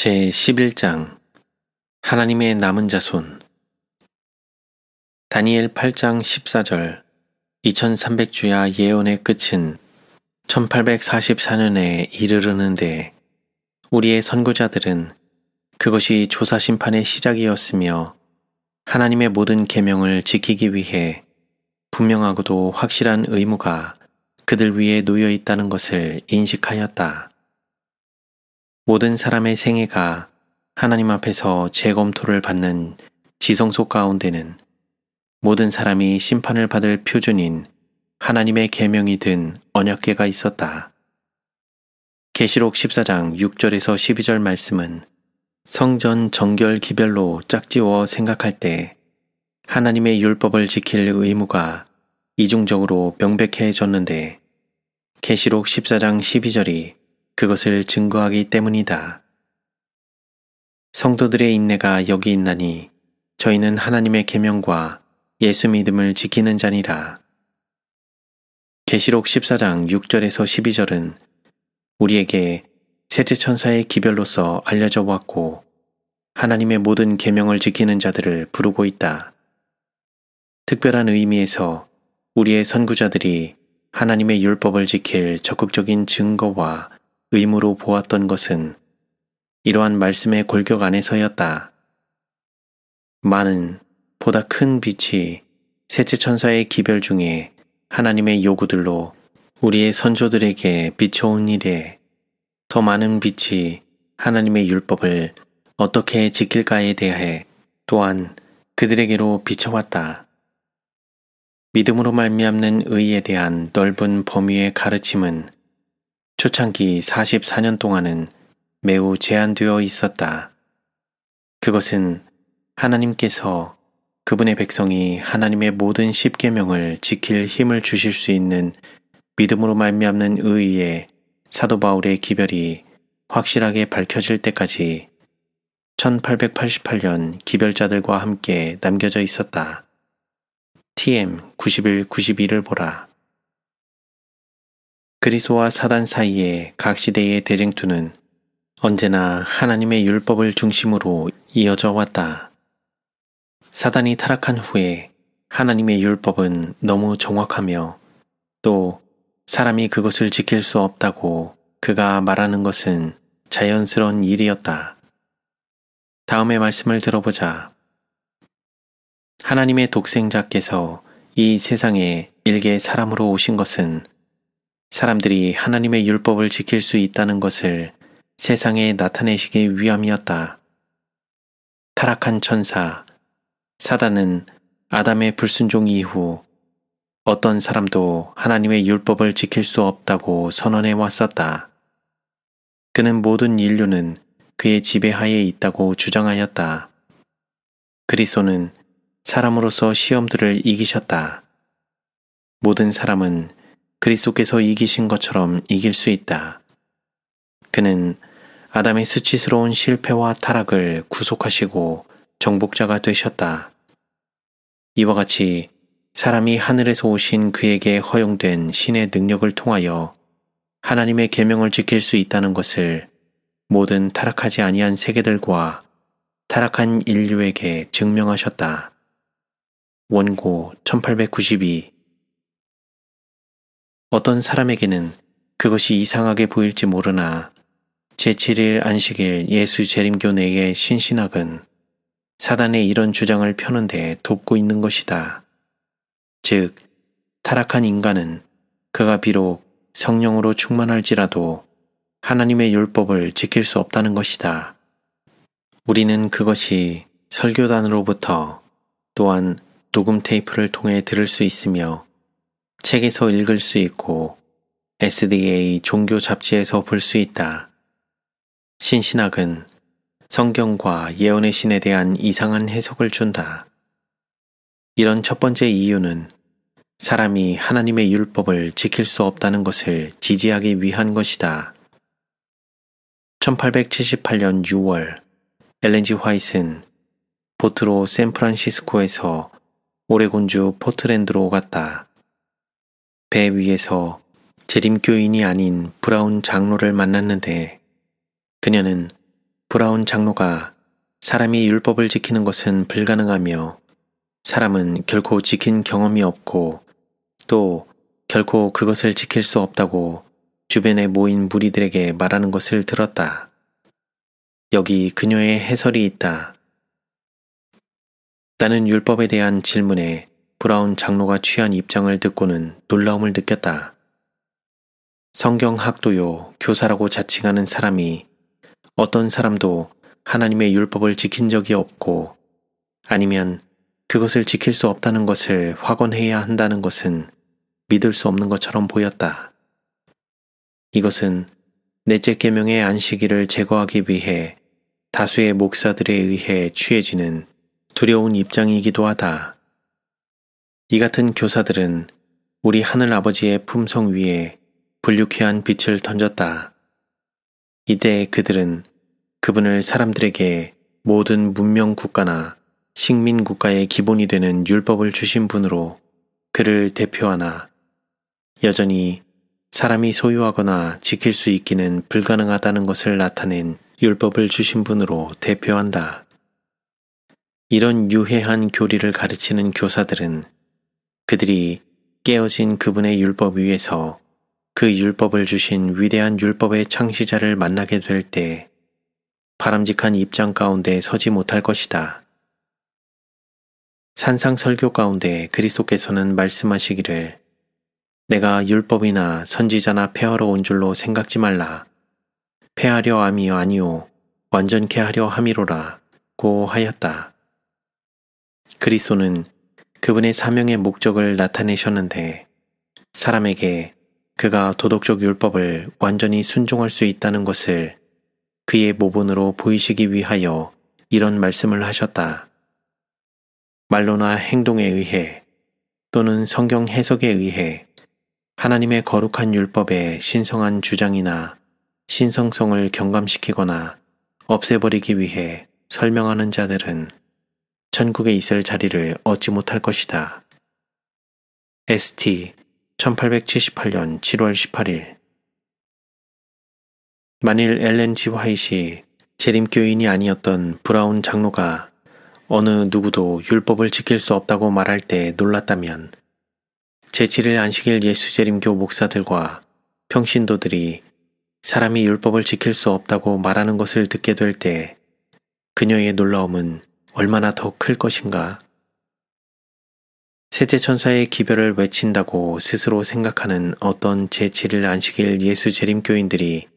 제11장 하나님의 남은 자손. 다니엘 8장 14절. 2300주야 예언의 끝은 1844년에 이르르는데 우리의 선구자들은 그것이 조사심판의 시작이었으며 하나님의 모든 계명을 지키기 위해 분명하고도 확실한 의무가 그들 위에 놓여 있다는 것을 인식하였다. 모든 사람의 생애가 하나님 앞에서 재검토를 받는 지성소 가운데는 모든 사람이 심판을 받을 표준인 하나님의 계명이 든 언약궤가 있었다. 계시록 14장 6절에서 12절 말씀은 성전 정결 기별로 짝지워 생각할 때 하나님의 율법을 지킬 의무가 이중적으로 명백해졌는데 계시록 14장 12절이 그것을 증거하기 때문이다. 성도들의 인내가 여기 있나니 저희는 하나님의 계명과 예수 믿음을 지키는 자니라. 계시록 14장 6절에서 12절은 우리에게 셋째 천사의 기별로서 알려져 왔고 하나님의 모든 계명을 지키는 자들을 부르고 있다. 특별한 의미에서 우리의 선구자들이 하나님의 율법을 지킬 적극적인 증거와 의무로 보았던 것은 이러한 말씀의 골격 안에서였다. 많은 보다 큰 빛이 셋째 천사의 기별 중에 하나님의 요구들로 우리의 선조들에게 비춰온 이래 더 많은 빛이 하나님의 율법을 어떻게 지킬까에 대해 또한 그들에게로 비춰왔다. 믿음으로 말미암는 의에 대한 넓은 범위의 가르침은 초창기 44년 동안은 매우 제한되어 있었다. 그것은 하나님께서 그분의 백성이 하나님의 모든 십계명을 지킬 힘을 주실 수 있는 믿음으로 말미암는 의에 사도 바울의 기별이 확실하게 밝혀질 때까지 1888년 기별자들과 함께 남겨져 있었다. TM 91-92를 보라. 그리스도와 사단 사이의 각 시대의 대쟁투는 언제나 하나님의 율법을 중심으로 이어져 왔다. 사단이 타락한 후에 하나님의 율법은 너무 정확하며 또 사람이 그것을 지킬 수 없다고 그가 말하는 것은 자연스러운 일이었다. 다음의 말씀을 들어보자. 하나님의 독생자께서 이 세상에 일개 사람으로 오신 것은 사람들이 하나님의 율법을 지킬 수 있다는 것을 세상에 나타내시기 위함이었다. 타락한 천사, 사단은 아담의 불순종 이후 어떤 사람도 하나님의 율법을 지킬 수 없다고 선언해 왔었다. 그는 모든 인류는 그의 지배하에 있다고 주장하였다. 그리스도는 사람으로서 시험들을 이기셨다. 모든 사람은 그리스도께서 이기신 것처럼 이길 수 있다. 그는 아담의 수치스러운 실패와 타락을 구속하시고 정복자가 되셨다. 이와 같이 사람이 하늘에서 오신 그에게 허용된 신의 능력을 통하여 하나님의 계명을 지킬 수 있다는 것을 모든 타락하지 아니한 세계들과 타락한 인류에게 증명하셨다. 원고 1892. 어떤 사람에게는 그것이 이상하게 보일지 모르나 제7일 안식일 예수 재림교 내의 신신학은 사단의 이런 주장을 펴는데 돕고 있는 것이다. 즉, 타락한 인간은 그가 비록 성령으로 충만할지라도 하나님의 율법을 지킬 수 없다는 것이다. 우리는 그것이 설교단으로부터 또한 녹음 테이프를 통해 들을 수 있으며 책에서 읽을 수 있고 SDA 종교 잡지에서 볼 수 있다. 신신학은 성경과 예언의 신에 대한 이상한 해석을 준다. 이런 첫 번째 이유는 사람이 하나님의 율법을 지킬 수 없다는 것을 지지하기 위한 것이다. 1878년 6월 엘렌.G. 화이트는 보트로 샌프란시스코에서 오레곤주 포트랜드로 갔다. 배 위에서 재림교인이 아닌 브라운 장로를 만났는데 그녀는 브라운 장로가 사람이 율법을 지키는 것은 불가능하며 사람은 결코 지킨 경험이 없고 또 결코 그것을 지킬 수 없다고 주변에 모인 무리들에게 말하는 것을 들었다. 여기 그녀의 해설이 있다. 나는 율법에 대한 질문에 브라운 장로가 취한 입장을 듣고는 놀라움을 느꼈다. 성경학도요, 교사라고 자칭하는 사람이 어떤 사람도 하나님의 율법을 지킨 적이 없고 아니면 그것을 지킬 수 없다는 것을 확언해야 한다는 것은 믿을 수 없는 것처럼 보였다. 이것은 넷째 계명의 안식일을 제거하기 위해 다수의 목사들에 의해 취해지는 두려운 입장이기도 하다. 이 같은 교사들은 우리 하늘 아버지의 품성 위에 불유쾌한 빛을 던졌다. 이때 그들은 그분을 사람들에게 모든 문명 국가나 식민 국가의 기본이 되는 율법을 주신 분으로 그를 대표하나 여전히 사람이 소유하거나 지킬 수 있기는 불가능하다는 것을 나타낸 율법을 주신 분으로 대표한다. 이런 유해한 교리를 가르치는 교사들은 그들이 깨어진 그분의 율법 위에서 그 율법을 주신 위대한 율법의 창시자를 만나게 될 때 바람직한 입장 가운데 서지 못할 것이다. 산상설교 가운데 그리스도께서는 말씀하시기를 내가 율법이나 선지자나 폐하러 온 줄로 생각지 말라. 폐하려 함이 아니오 완전케 하려 함이로라 고 하였다. 그리스도는 그분의 사명의 목적을 나타내셨는데 사람에게 그가 도덕적 율법을 완전히 순종할 수 있다는 것을 그의 모본으로 보이시기 위하여 이런 말씀을 하셨다. 말로나 행동에 의해 또는 성경 해석에 의해 하나님의 거룩한 율법의 신성한 주장이나 신성성을 경감시키거나 없애버리기 위해 설명하는 자들은 천국에 있을 자리를 얻지 못할 것이다. ST 1878년 7월 18일 만일 엘렌 G. 화이트이 재림교인이 아니었던 브라운 장로가 어느 누구도 율법을 지킬 수 없다고 말할 때 놀랐다면 제7일 안식일 예수재림교 목사들과 평신도들이 사람이 율법을 지킬 수 없다고 말하는 것을 듣게 될 때 그녀의 놀라움은 얼마나 더 클 것인가? 셋째 천사의 기별을 외친다고 스스로 생각하는 어떤 제7일 안식일 예수재림교인들이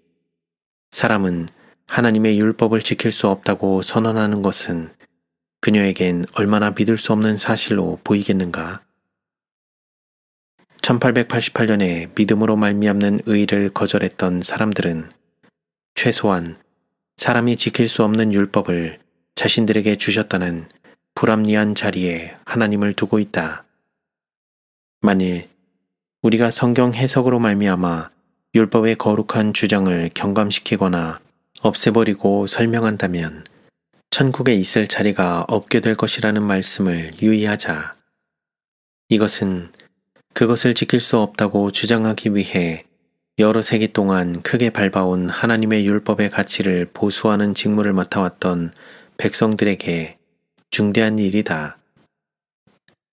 사람은 하나님의 율법을 지킬 수 없다고 선언하는 것은 그녀에겐 얼마나 믿을 수 없는 사실로 보이겠는가? 1888년에 믿음으로 말미암는 의를 거절했던 사람들은 최소한 사람이 지킬 수 없는 율법을 자신들에게 주셨다는 불합리한 자리에 하나님을 두고 있다. 만일 우리가 성경 해석으로 말미암아 율법의 거룩한 주장을 경감시키거나 없애버리고 설명한다면 천국에 있을 자리가 없게 될 것이라는 말씀을 유의하자. 이것은 그것을 지킬 수 없다고 주장하기 위해 여러 세기 동안 크게 밟아온 하나님의 율법의 가치를 보수하는 직무를 맡아왔던 백성들에게 중대한 일이다.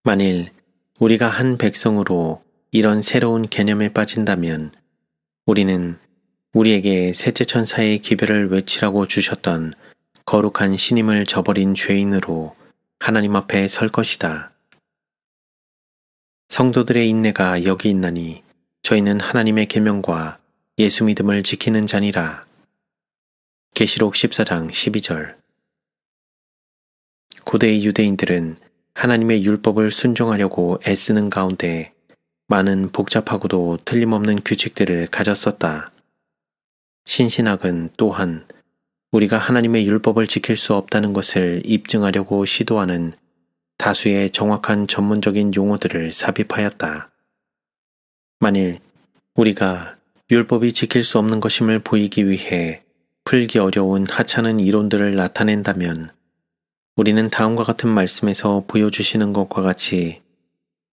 만일 우리가 한 백성으로 이런 새로운 개념에 빠진다면 우리는 우리에게 셋째 천사의 기별을 외치라고 주셨던 거룩한 신임을 저버린 죄인으로 하나님 앞에 설 것이다. 성도들의 인내가 여기 있나니 저희는 하나님의 계명과 예수 믿음을 지키는 자니라. 계시록 14장 12절. 고대의 유대인들은 하나님의 율법을 순종하려고 애쓰는 가운데 많은 복잡하고도 틀림없는 규칙들을 가졌었다. 신신학은 또한 우리가 하나님의 율법을 지킬 수 없다는 것을 입증하려고 시도하는 다수의 정확한 전문적인 용어들을 삽입하였다. 만일 우리가 율법이 지킬 수 없는 것임을 보이기 위해 풀기 어려운 하찮은 이론들을 나타낸다면 우리는 다음과 같은 말씀에서 보여주시는 것과 같이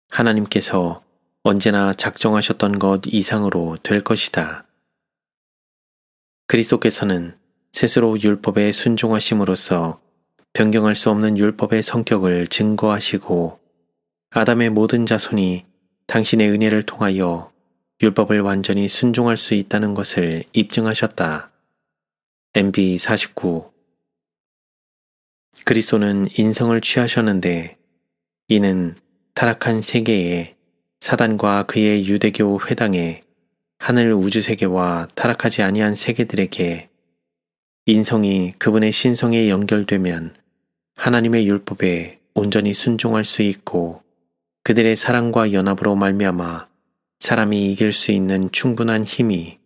하나님께서 언제나 작정하셨던 것 이상으로 될 것이다. 그리스도께서는 스스로 율법에 순종하심으로써 변경할 수 없는 율법의 성격을 증거하시고 아담의 모든 자손이 당신의 은혜를 통하여 율법을 완전히 순종할 수 있다는 것을 입증하셨다. MB 49 그리스도는 인성을 취하셨는데 이는 타락한 세계에 사단과 그의 유대교 회당에 하늘 우주세계와 타락하지 아니한 세계들에게 인성이 그분의 신성에 연결되면 하나님의 율법에 온전히 순종할 수 있고 그들의 사랑과 연합으로 말미암아 사람이 이길 수 있는 충분한 힘이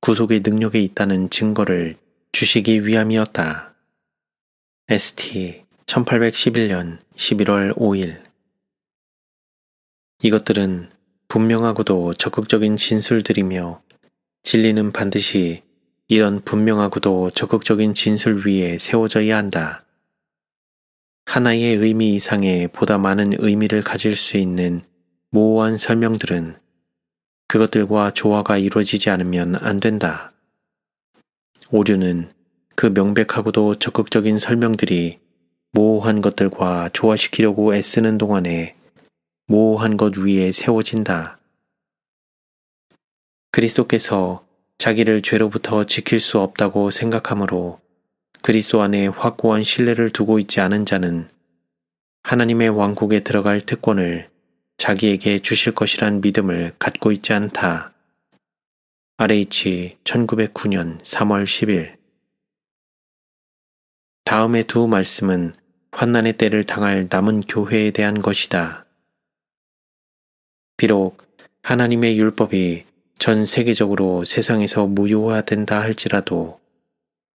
구속의 능력에 있다는 증거를 주시기 위함이었다. ST 1811년 11월 5일 이것들은 분명하고도 적극적인 진술들이며 진리는 반드시 이런 분명하고도 적극적인 진술 위에 세워져야 한다. 하나의 의미 이상의 보다 많은 의미를 가질 수 있는 모호한 설명들은 그것들과 조화가 이루어지지 않으면 안 된다. 오류는 그 명백하고도 적극적인 설명들이 모호한 것들과 조화시키려고 애쓰는 동안에 모호한 것 위에 세워진다. 그리스도께서 자기를 죄로부터 지킬 수 없다고 생각하므로 그리스도 안에 확고한 신뢰를 두고 있지 않은 자는 하나님의 왕국에 들어갈 특권을 자기에게 주실 것이란 믿음을 갖고 있지 않다. RH 1909년 3월 10일 다음의 두 말씀은 환난의 때를 당할 남은 교회에 대한 것이다. 비록 하나님의 율법이 전 세계적으로 세상에서 무효화된다 할지라도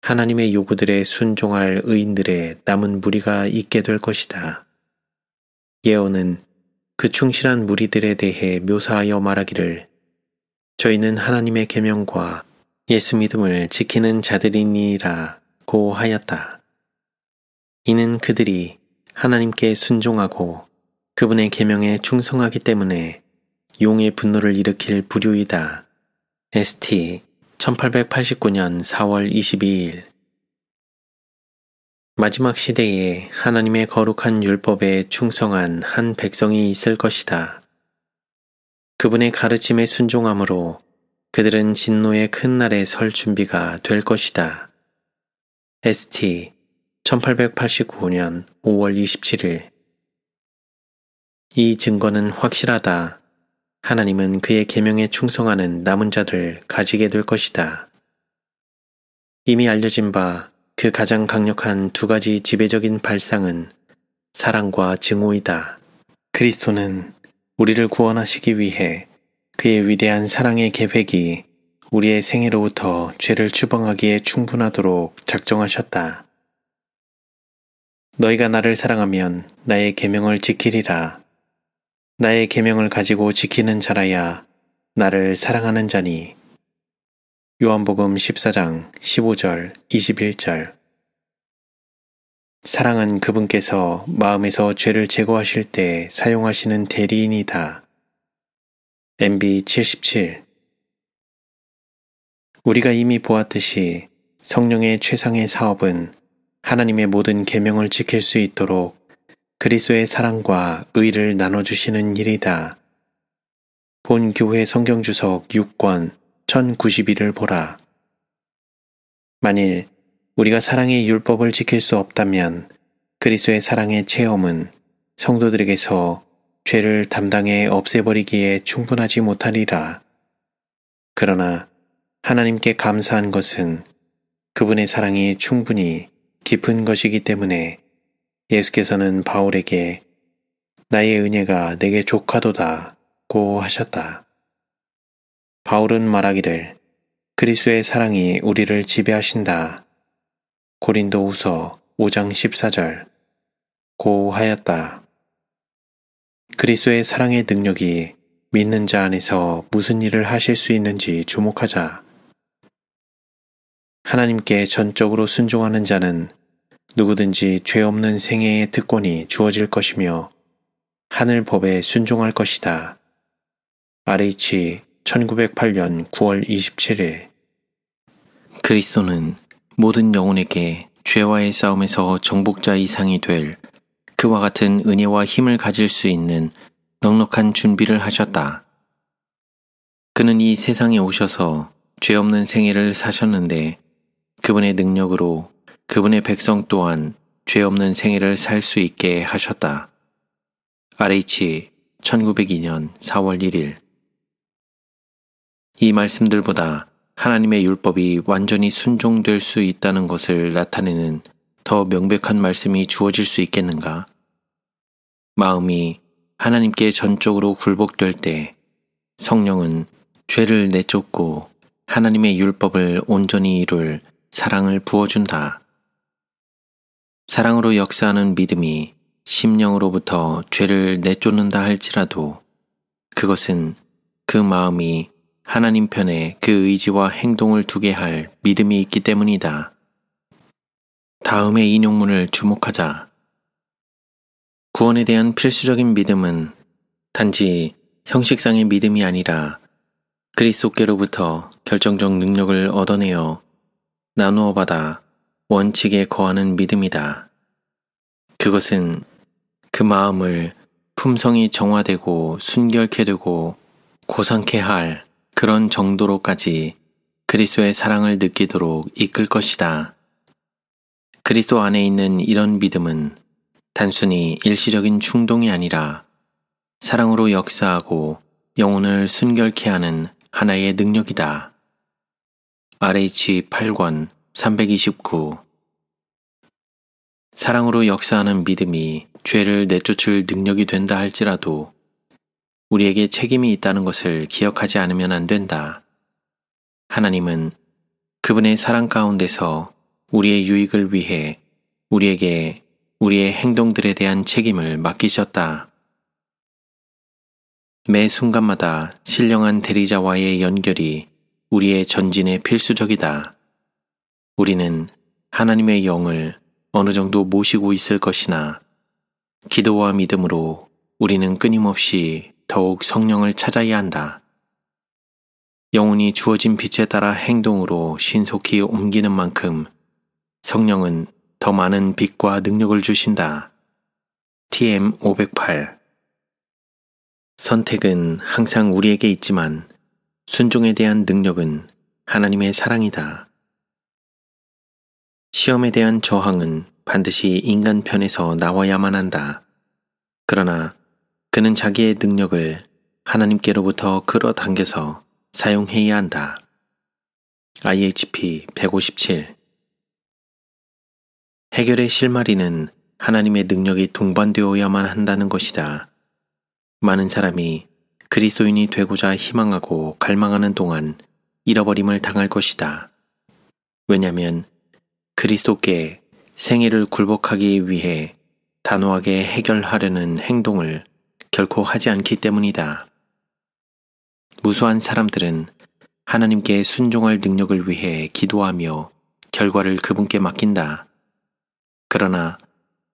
하나님의 요구들에 순종할 의인들의 남은 무리가 있게 될 것이다. 예언은 그 충실한 무리들에 대해 묘사하여 말하기를 저희는 하나님의 계명과 예수 믿음을 지키는 자들이니라고 하였다. 이는 그들이 하나님께 순종하고 그분의 계명에 충성하기 때문에 용의 분노를 일으킬 부류이다. ST 1889년 4월 22일 마지막 시대에 하나님의 거룩한 율법에 충성한 한 백성이 있을 것이다. 그분의 가르침에 순종함으로 그들은 진노의 큰 날에 설 준비가 될 것이다. ST 1889년 5월 27일 이 증거는 확실하다. 하나님은 그의 계명에 충성하는 남은 자들 가지게 될 것이다. 이미 알려진 바 그 가장 강력한 두 가지 지배적인 발상은 사랑과 증오이다. 그리스도는 우리를 구원하시기 위해 그의 위대한 사랑의 계획이 우리의 생애로부터 죄를 추방하기에 충분하도록 작정하셨다. 너희가 나를 사랑하면 나의 계명을 지키리라. 나의 계명을 가지고 지키는 자라야 나를 사랑하는 자니. 요한복음 14장 15절 21절 사랑은 그분께서 마음에서 죄를 제거하실 때 사용하시는 대리인이다. MB 77 우리가 이미 보았듯이 성령의 최상의 사업은 하나님의 모든 계명을 지킬 수 있도록 그리스도의 사랑과 의를 나눠주시는 일이다. 본 교회 성경주석 6권 1091을 보라. 만일 우리가 사랑의 율법을 지킬 수 없다면 그리스도의 사랑의 체험은 성도들에게서 죄를 담당해 없애버리기에 충분하지 못하리라. 그러나 하나님께 감사한 것은 그분의 사랑이 충분히 깊은 것이기 때문에 예수께서는 바울에게 나의 은혜가 내게 족하도다고 하셨다. 바울은 말하기를 그리스도의 사랑이 우리를 지배하신다. 고린도후서 5장 14절 고 하였다. 그리스도의 사랑의 능력이 믿는 자 안에서 무슨 일을 하실 수 있는지 주목하자. 하나님께 전적으로 순종하는 자는 누구든지 죄 없는 생애의 특권이 주어질 것이며 하늘 법에 순종할 것이다. RH 1908년 9월 27일 그리스도는 모든 영혼에게 죄와의 싸움에서 정복자 이상이 될 그와 같은 은혜와 힘을 가질 수 있는 넉넉한 준비를 하셨다. 그는 이 세상에 오셔서 죄 없는 생애를 사셨는데 그분의 능력으로 그분의 백성 또한 죄 없는 생애를 살 수 있게 하셨다. RH 1902년 4월 1일. 이 말씀들보다 하나님의 율법이 완전히 순종될 수 있다는 것을 나타내는 더 명백한 말씀이 주어질 수 있겠는가? 마음이 하나님께 전적으로 굴복될 때 성령은 죄를 내쫓고 하나님의 율법을 온전히 이룰 사랑을 부어준다. 사랑으로 역사하는 믿음이 심령으로부터 죄를 내쫓는다 할지라도 그것은 그 마음이 하나님 편에 그 의지와 행동을 두게 할 믿음이 있기 때문이다. 다음의 인용문을 주목하자. 구원에 대한 필수적인 믿음은 단지 형식상의 믿음이 아니라 그리스도께로부터 결정적 능력을 얻어내어 나누어 받아 원칙에 거하는 믿음이다. 그것은 그 마음을 품성이 정화되고 순결케 되고 고상케 할 그런 정도로까지 그리스도의 사랑을 느끼도록 이끌 것이다. 그리스도 안에 있는 이런 믿음은 단순히 일시적인 충동이 아니라 사랑으로 역사하고 영혼을 순결케 하는 하나의 능력이다. RH 8권 329. 사랑으로 역사하는 믿음이 죄를 내쫓을 능력이 된다 할지라도 우리에게 책임이 있다는 것을 기억하지 않으면 안 된다. 하나님은 그분의 사랑 가운데서 우리의 유익을 위해 우리에게 우리의 행동들에 대한 책임을 맡기셨다. 매 순간마다 신령한 대리자와의 연결이 우리의 전진에 필수적이다. 우리는 하나님의 영을 어느 정도 모시고 있을 것이나 기도와 믿음으로 우리는 끊임없이 더욱 성령을 찾아야 한다. 영혼이 주어진 빛에 따라 행동으로 신속히 옮기는 만큼 성령은 더 많은 빛과 능력을 주신다. TM 508. 선택은 항상 우리에게 있지만 순종에 대한 능력은 하나님의 사랑이다. 시험에 대한 저항은 반드시 인간 편에서 나와야만 한다. 그러나 그는 자기의 능력을 하나님께로부터 끌어당겨서 사용해야 한다. IHP 157. 해결의 실마리는 하나님의 능력이 동반되어야만 한다는 것이다. 많은 사람이 그리스도인이 되고자 희망하고 갈망하는 동안 잃어버림을 당할 것이다. 왜냐하면 그리스도께 생애를 굴복하기 위해 단호하게 해결하려는 행동을 결코 하지 않기 때문이다. 무수한 사람들은 하나님께 순종할 능력을 위해 기도하며 결과를 그분께 맡긴다. 그러나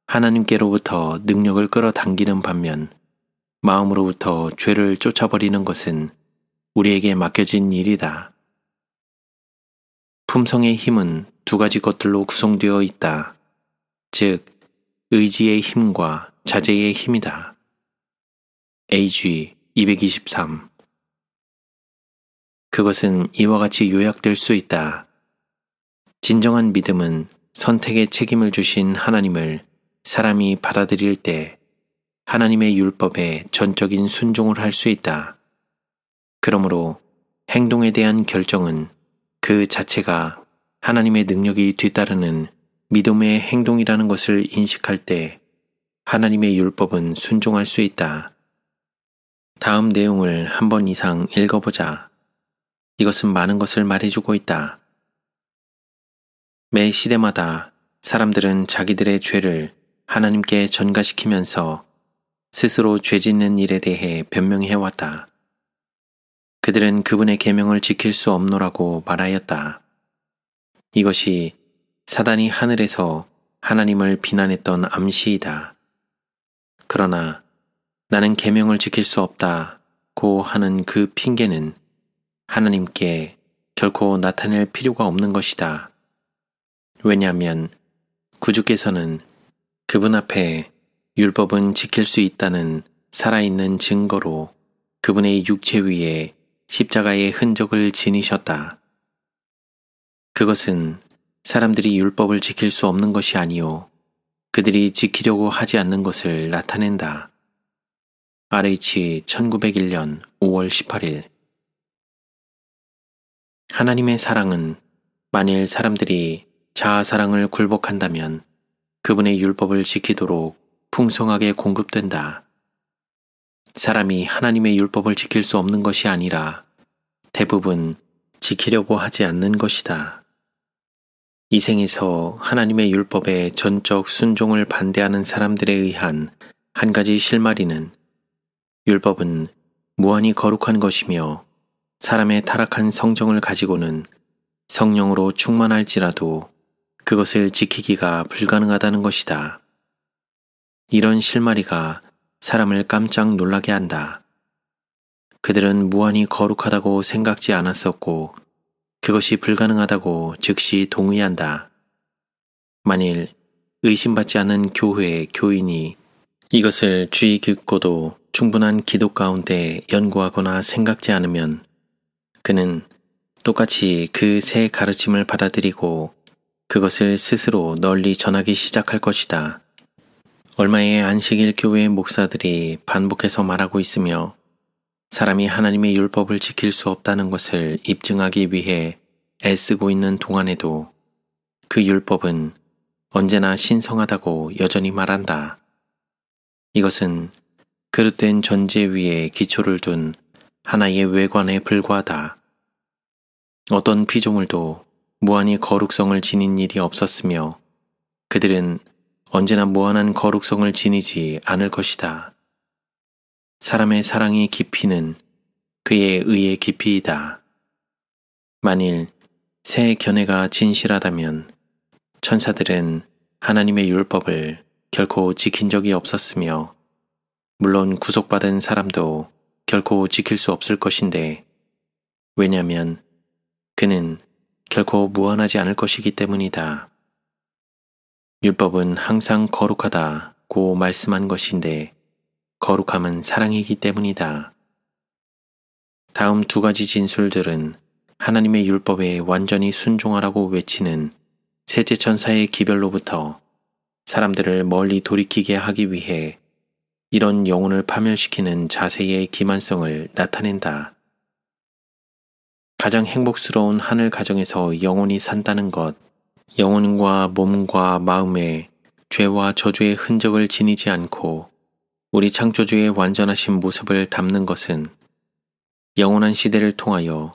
하나님께로부터 능력을 끌어당기는 반면 마음으로부터 죄를 쫓아버리는 것은 우리에게 맡겨진 일이다. 품성의 힘은 두 가지 것들로 구성되어 있다. 즉, 의지의 힘과 자제의 힘이다. AG 223. 그것은 이와 같이 요약될 수 있다. 진정한 믿음은 선택의 책임을 주신 하나님을 사람이 받아들일 때 하나님의 율법에 전적인 순종을 할 수 있다. 그러므로 행동에 대한 결정은 그 자체가 하나님의 능력이 뒤따르는 믿음의 행동이라는 것을 인식할 때 하나님의 율법은 순종할 수 있다. 다음 내용을 한 번 이상 읽어보자. 이것은 많은 것을 말해주고 있다. 매 시대마다 사람들은 자기들의 죄를 하나님께 전가시키면서 스스로 죄 짓는 일에 대해 변명해왔다. 그들은 그분의 계명을 지킬 수 없노라고 말하였다. 이것이 사단이 하늘에서 하나님을 비난했던 암시이다. 그러나 나는 계명을 지킬 수 없다고 하는 그 핑계는 하나님께 결코 나타낼 필요가 없는 것이다. 왜냐하면 구주께서는 그분 앞에 율법은 지킬 수 있다는 살아있는 증거로 그분의 육체 위에 십자가의 흔적을 지니셨다. 그것은 사람들이 율법을 지킬 수 없는 것이 아니요 그들이 지키려고 하지 않는 것을 나타낸다. RH 1901년 5월 18일. 하나님의 사랑은 만일 사람들이 자아 사랑을 굴복한다면 그분의 율법을 지키도록 풍성하게 공급된다. 사람이 하나님의 율법을 지킬 수 없는 것이 아니라 대부분 지키려고 하지 않는 것이다. 이 생에서 하나님의 율법에 전적 순종을 반대하는 사람들에 의한 한 가지 실마리는 율법은 무한히 거룩한 것이며 사람의 타락한 성정을 가지고는 성령으로 충만할지라도 그것을 지키기가 불가능하다는 것이다. 이런 실마리가 사람을 깜짝 놀라게 한다. 그들은 무한히 거룩하다고 생각지 않았었고 그것이 불가능하다고 즉시 동의한다. 만일 의심받지 않는 교회 교인이 이것을 주의 깊고도 충분한 기도 가운데 연구하거나 생각지 않으면 그는 똑같이 그 새 가르침을 받아들이고 그것을 스스로 널리 전하기 시작할 것이다. 얼마의 안식일 교회의 목사들이 반복해서 말하고 있으며 사람이 하나님의 율법을 지킬 수 없다는 것을 입증하기 위해 애쓰고 있는 동안에도 그 율법은 언제나 신성하다고 여전히 말한다. 이것은 그릇된 전제 위에 기초를 둔 하나의 외관에 불과하다. 어떤 피조물도 무한히 거룩성을 지닌 일이 없었으며 그들은 언제나 무한한 거룩성을 지니지 않을 것이다. 사람의 사랑의 깊이는 그의 의의 깊이이다. 만일 새 견해가 진실하다면 천사들은 하나님의 율법을 결코 지킨 적이 없었으며 물론 구속받은 사람도 결코 지킬 수 없을 것인데 왜냐하면 그는 결코 무한하지 않을 것이기 때문이다. 율법은 항상 거룩하다고 말씀한 것인데 거룩함은 사랑이기 때문이다. 다음 두 가지 진술들은 하나님의 율법에 완전히 순종하라고 외치는 셋째 천사의 기별로부터 사람들을 멀리 돌이키게 하기 위해 이런 영혼을 파멸시키는 자세의 기만성을 나타낸다. 가장 행복스러운 하늘 가정에서 영혼이 산다는 것, 영혼과 몸과 마음에 죄와 저주의 흔적을 지니지 않고 우리 창조주의 완전하신 모습을 담는 것은 영원한 시대를 통하여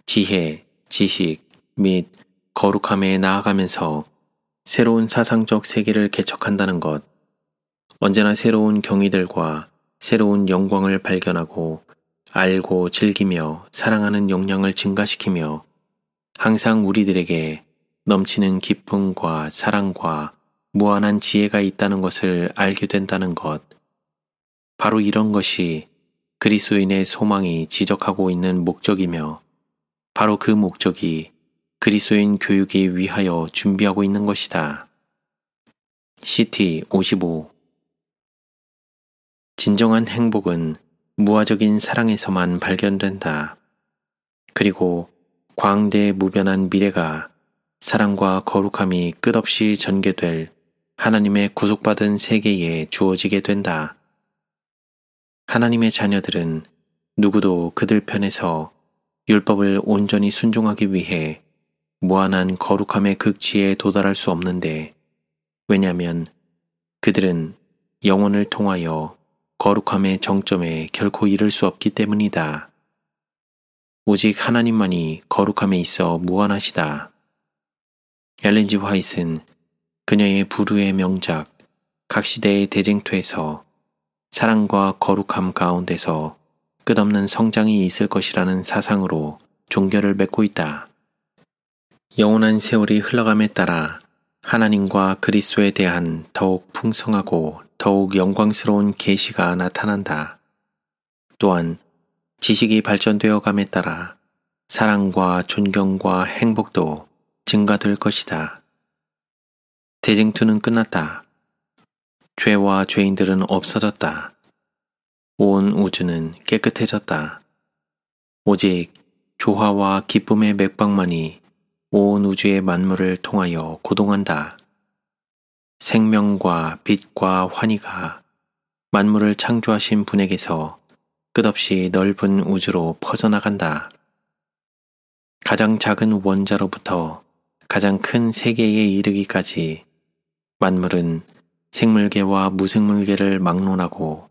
지혜, 지식 및 거룩함에 나아가면서 새로운 사상적 세계를 개척한다는 것, 언제나 새로운 경위들과 새로운 영광을 발견하고 알고 즐기며 사랑하는 역량을 증가시키며 항상 우리들에게 넘치는 기쁨과 사랑과 무한한 지혜가 있다는 것을 알게 된다는 것. 바로 이런 것이 그리스도인의 소망이 지적하고 있는 목적이며 바로 그 목적이 그리스도인 교육이 위하여 준비하고 있는 것이다. CT 55. 진정한 행복은 무화적인 사랑에서만 발견된다. 그리고 광대무변한 미래가 사랑과 거룩함이 끝없이 전개될 하나님의 구속받은 세계에 주어지게 된다. 하나님의 자녀들은 누구도 그들 편에서 율법을 온전히 순종하기 위해 무한한 거룩함의 극치에 도달할 수 없는데 왜냐하면 그들은 영혼을 통하여 거룩함의 정점에 결코 이를 수 없기 때문이다. 오직 하나님만이 거룩함에 있어 무한하시다. 엘렌 G. 화이트는 그녀의 불후의 명작 각 시대의 대쟁투에서 사랑과 거룩함 가운데서 끝없는 성장이 있을 것이라는 사상으로 종결을 맺고 있다. 영원한 세월이 흘러감에 따라 하나님과 그리스도에 대한 더욱 풍성하고 더욱 영광스러운 계시가 나타난다. 또한 지식이 발전되어 감에 따라 사랑과 존경과 행복도 증가될 것이다. 대쟁투는 끝났다. 죄와 죄인들은 없어졌다. 온 우주는 깨끗해졌다. 오직 조화와 기쁨의 맥박만이 온 우주의 만물을 통하여 고동한다. 생명과 빛과 환희가 만물을 창조하신 분에게서 끝없이 넓은 우주로 퍼져나간다. 가장 작은 원자로부터 가장 큰 세계에 이르기까지 만물은 생물계와 무생물계를 막론하고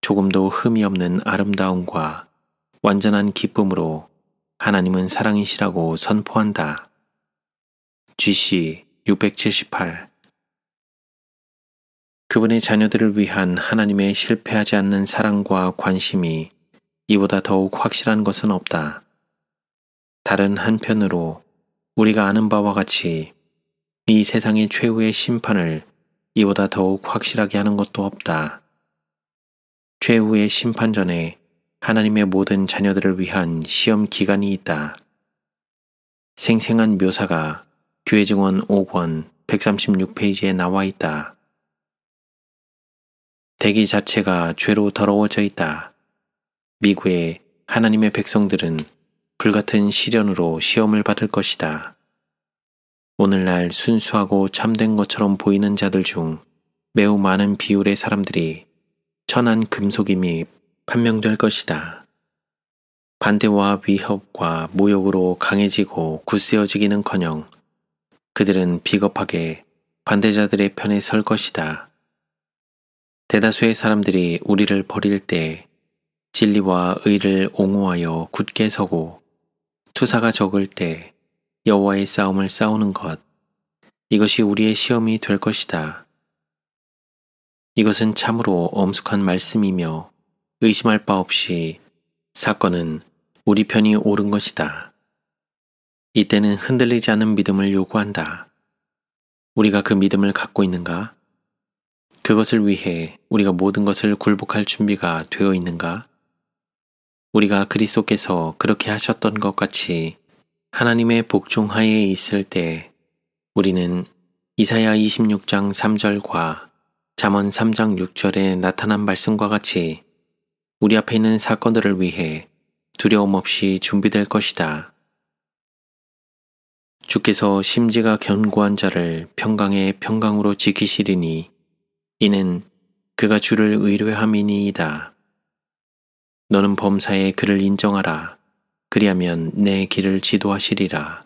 조금도 흠이 없는 아름다움과 완전한 기쁨으로 하나님은 사랑이시라고 선포한다. GC 678 그분의 자녀들을 위한 하나님의 실패하지 않는 사랑과 관심이 이보다 더욱 확실한 것은 없다. 다른 한편으로 우리가 아는 바와 같이 이 세상의 최후의 심판을 이보다 더욱 확실하게 하는 것도 없다. 최후의 심판 전에 하나님의 모든 자녀들을 위한 시험 기간이 있다. 생생한 묘사가 교회 증언 5권 136페이지에 나와 있다. 대기 자체가 죄로 더러워져 있다. 미국의 하나님의 백성들은 불같은 시련으로 시험을 받을 것이다. 오늘날 순수하고 참된 것처럼 보이는 자들 중 매우 많은 비율의 사람들이 천한 금속임이 판명될 것이다. 반대와 위협과 모욕으로 강해지고 굳세어지기는커녕 그들은 비겁하게 반대자들의 편에 설 것이다. 대다수의 사람들이 우리를 버릴 때 진리와 의를 옹호하여 굳게 서고 투사가 적을 때 여호와의 싸움을 싸우는 것, 이것이 우리의 시험이 될 것이다. 이것은 참으로 엄숙한 말씀이며 의심할 바 없이 사건은 우리 편이 옳은 것이다. 이때는 흔들리지 않은 믿음을 요구한다. 우리가 그 믿음을 갖고 있는가? 그것을 위해 우리가 모든 것을 굴복할 준비가 되어 있는가? 우리가 그리스도께서 그렇게 하셨던 것 같이 하나님의 복종하에 있을 때 우리는 이사야 26장 3절과 잠언 3장 6절에 나타난 말씀과 같이 우리 앞에 있는 사건들을 위해 두려움 없이 준비될 것이다. 주께서 심지가 견고한 자를 평강의 평강으로 지키시리니 이는 그가 주를 의뢰함이니이다. 너는 범사에 그를 인정하라. 그리하면 내 길을 지도하시리라.